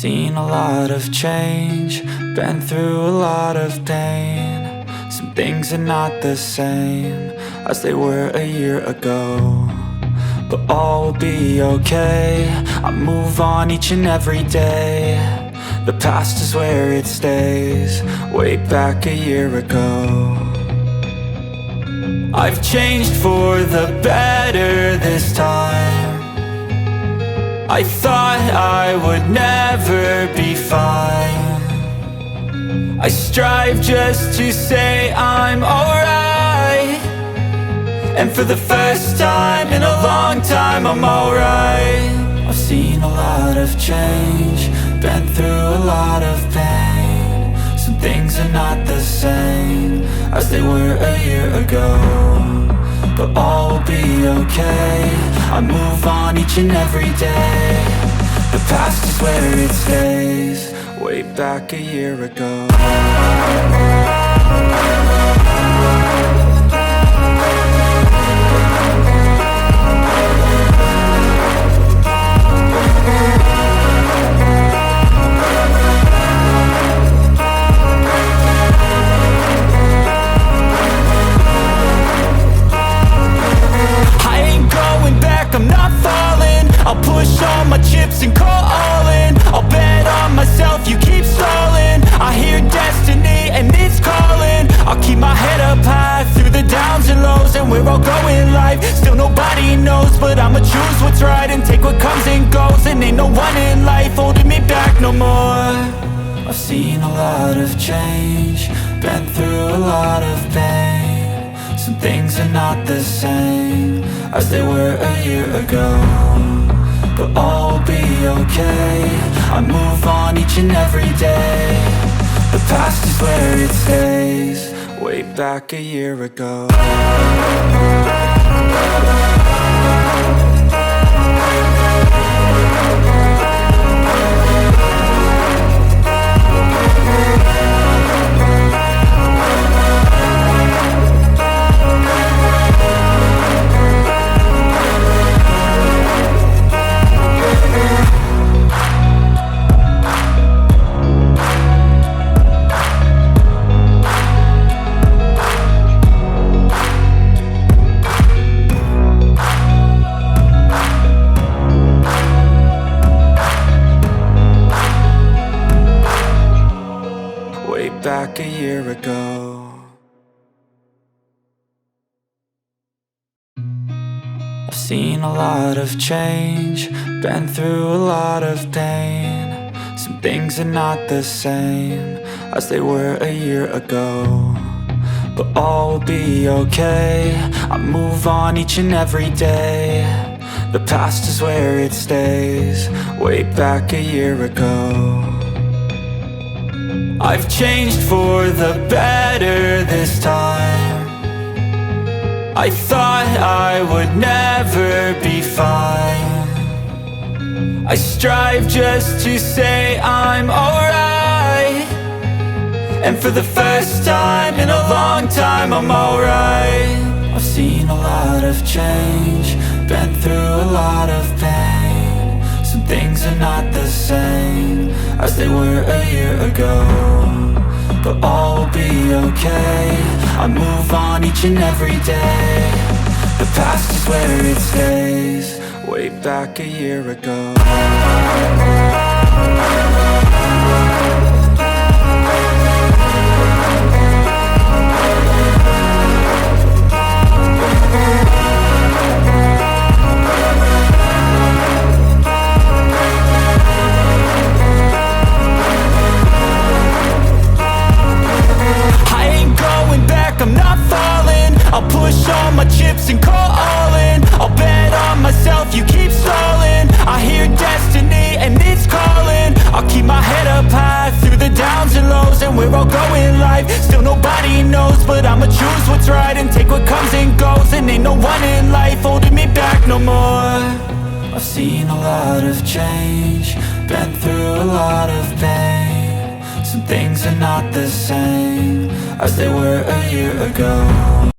seen a lot of change, been through a lot of pain. Some things are not the same as they were a year ago, but all will be okay. I move on each and every day. The past is where it stays, way back a year ago. I've changed for the better this time. I thought I would never be fine. I strive just to say I'm alright, and for the first time in a long time I'm alright. I've seen a lot of change, been through a lot of pain. Some things are not the same as they were a year ago, but all will be okay. I move on each and every day. The past is where it stays, way back a year ago. I'm not falling, I'll push all my chips and call all in. I'll bet on myself, you keep stalling. I hear destiny and it's calling. I'll keep my head up high through the downs and lows, and we're all going in life. Still nobody knows, but I'ma choose what's right and take what comes and goes. And ain't no one in life holding me back no more. I've seen a lot of change, been through a lot of pain. Some things are not the same as they were a year ago, but all will be okay. I move on each and every day. The past is where it stays, way back a year ago. Back a year ago. I've seen a lot of change, been through a lot of pain. Some things are not the same as they were a year ago, but all will be okay. I move on each and every day. The past is where it stays, way back a year ago. I've changed for the better this time. I thought I would never be fine. I strive just to say I'm alright, and for the first time in a long time I'm alright. I've seen a lot of change, been through a lot of pain. Some things are not the same as they were a year ago, but all will be okay. I move on each and every day. The past is where it stays, way back a year ago. I'm not falling, I'll push all my chips and call all in. I'll bet on myself, you keep stalling. I hear destiny and it's calling. I'll keep my head up high through the downs and lows, and we're all going in life. Still nobody knows, but I'ma choose what's right and take what comes and goes. And ain't no one in life holding me back no more. I've seen a lot of change, been through a lot of pain. Some things are not the same as they were a year ago,